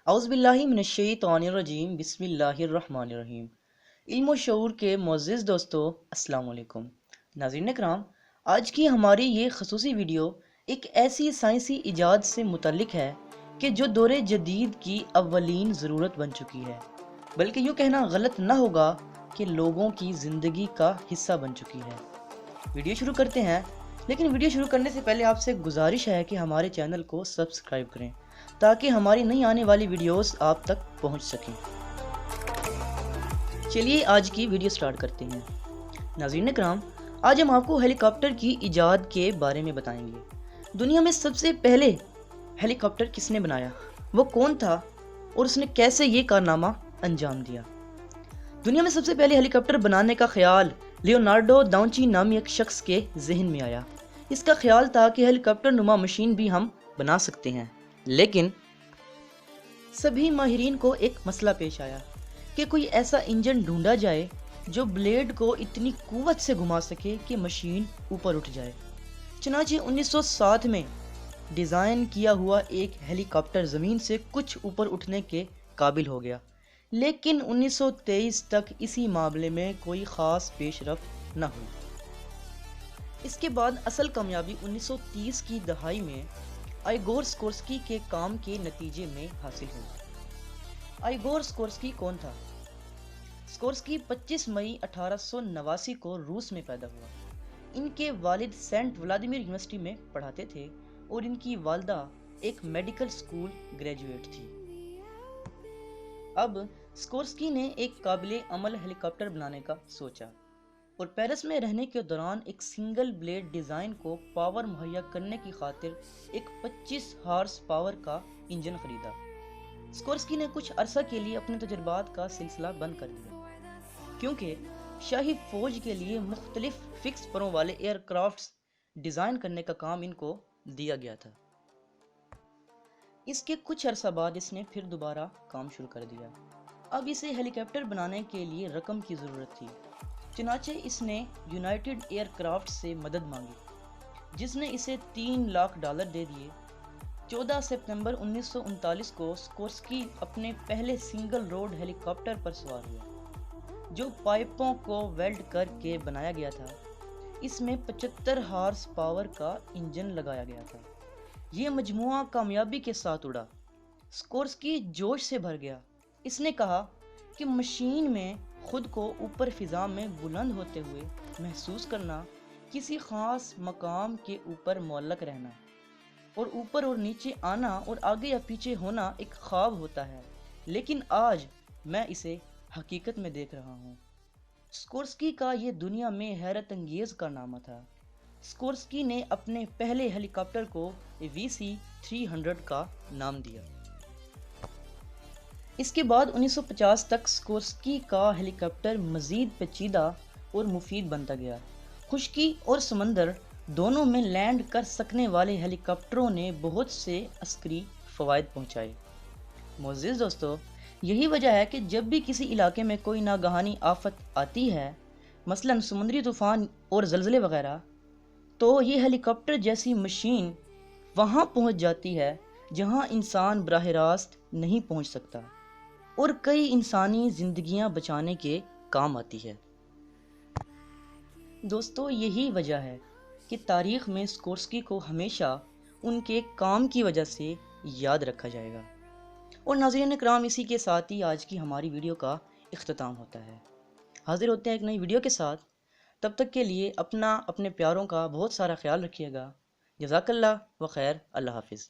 اعوذ باللہ من الشیطان الرجیم بسم اللہ الرحمن الرحیم۔ علم و شعور کے معزز دوستو، السلام علیکم۔ ناظرین کرام، آج کی ہماری یہ خصوصی ویڈیو ایک ایسی سائنسی ایجاد سے متعلق ہے کہ جو دور جدید کی اولین ضرورت بن چکی ہے، بلکہ یوں کہنا غلط نہ ہوگا کہ لوگوں کی زندگی کا حصہ بن چکی ہے۔ ویڈیو شروع کرتے ہیں، لیکن ویڈیو شروع کرنے سے پہلے آپ سے گزارش ہے کہ ہمارے چینل کو سبسکرائب کریں تاکہ ہماری نئی آنے والی ویڈیوز آپ تک پہنچ سکیں۔ چلیے آج کی ویڈیو سٹارٹ کرتے ہیں۔ ناظرین کرام، آج ہم آپ کو ہیلی کاپٹر کی ایجاد کے بارے میں بتائیں گے۔ دنیا میں سب سے پہلے ہیلی کاپٹر کس نے بنایا، وہ کون تھا اور اس نے کیسے یہ کارنامہ انجام دیا۔ دنیا میں سب سے پہلے ہیلی کاپٹر بنانے کا خیال لیونارڈو داونچی نامی ایک شخص کے ذہن میں آیا۔ اس کا خیال تھا کہ ہیلی کاپٹر نما مشین بھی ہم بنا سکتے ہیں، لیکن سبھی ماہرین کو ایک مسئلہ پیش آیا کہ کوئی ایسا انجن ڈھونڈا جائے جو بلیڈ کو اتنی قوت سے گھما سکے کہ مشین اوپر اٹھ جائے۔ چنانچہ 1907 میں ڈیزائن کیا ہوا ایک ہیلی کاپٹر زمین سے کچھ اوپر اٹھنے کے قابل ہو گیا، لیکن 1923 تک اسی معاملے میں کوئی خاص پیش رفت نہ ہوئی۔ اس کے بعد اصل کامیابی 1930 کی دہائی میں آئیگور سکورسکی کے کام کے نتیجے میں حاصل ہوئی۔ آئیگور سکورسکی کون تھا؟ سکورسکی 25 مئی 1889 کو روس میں پیدا ہوا۔ ان کے والد سینٹ ولادیمیر یونیورسٹی میں پڑھاتے تھے اور ان کی والدہ ایک میڈیکل سکول گریجویٹ تھی۔ اب سکورسکی نے ایک قابل عمل ہیلی کاپٹر بنانے کا سوچا اور پیرس میں رہنے کے دوران ایک سنگل بلیڈ ڈیزائن کو پاور مہیا کرنے کی خاطر ایک 25 ہارس پاور کا انجن خریدا۔ سکورسکی نے کچھ عرصہ کے لیے اپنے تجربات کا سلسلہ بند کر دیا، کیونکہ شاہی فوج کے لیے مختلف فکس پروں والے ایئر کرافٹس ڈیزائن کرنے کا کام ان کو دیا گیا تھا۔ اس کے کچھ عرصہ بعد اس نے پھر دوبارہ کام شروع کر دیا۔ اب اسے ہیلی کاپٹر بنانے کے لیے رقم کی ضرورت تھی، چنانچہ اس نے یونائٹڈ ایئر کرافٹ سے مدد مانگی، جس نے اسے $3 لاکھ دے دیے۔ 14 ستمبر 1939 کو سکورسکی اپنے پہلے سنگل روڈ ہیلی کاپٹر پر سوار ہوا، جو پائپوں کو ویلڈ کر کے بنایا گیا تھا۔ اس میں 75 ہارس پاور کا انجن لگایا گیا تھا۔ یہ مجموعہ کامیابی کے ساتھ اڑا۔ سکورسکی جوش سے بھر گیا۔ اس نے کہا کہ مشین میں خود کو اوپر فضا میں بلند ہوتے ہوئے محسوس کرنا، کسی خاص مقام کے اوپر معلق رہنا، اور اوپر اور نیچے آنا اور آگے یا پیچھے ہونا ایک خواب ہوتا ہے، لیکن آج میں اسے حقیقت میں دیکھ رہا ہوں۔ سکورسکی کا یہ دنیا میں حیرت انگیز کارنامہ تھا۔ سکورسکی نے اپنے پہلے ہیلی کاپٹر کو VC-300 کا نام دیا۔ اس کے بعد 1950 تک سکورسکی کا ہیلی کاپٹر مزید پیچیدہ اور مفید بنتا گیا۔ خشکی اور سمندر دونوں میں لینڈ کر سکنے والے ہیلی کاپٹروں نے بہت سے عسکری فوائد پہنچائے۔ معزز دوستو، یہی وجہ ہے کہ جب بھی کسی علاقے میں کوئی ناگہانی آفت آتی ہے، مثلاً سمندری طوفان اور زلزلے وغیرہ، تو یہ ہیلی کاپٹر جیسی مشین وہاں پہنچ جاتی ہے جہاں انسان براہ راست نہیں پہنچ سکتا، اور کئی انسانی زندگیاں بچانے کے کام آتی ہے۔ دوستو، یہی وجہ ہے کہ تاریخ میں سکورسکی کو ہمیشہ ان کے کام کی وجہ سے یاد رکھا جائے گا۔ اور ناظرین کرام، اسی کے ساتھ ہی آج کی ہماری ویڈیو کا اختتام ہوتا ہے۔ حاضر ہوتے ہیں ایک نئی ویڈیو کے ساتھ، تب تک کے لیے اپنے پیاروں کا بہت سارا خیال رکھیے گا۔ جزاک اللہ و خیر، اللہ حافظ۔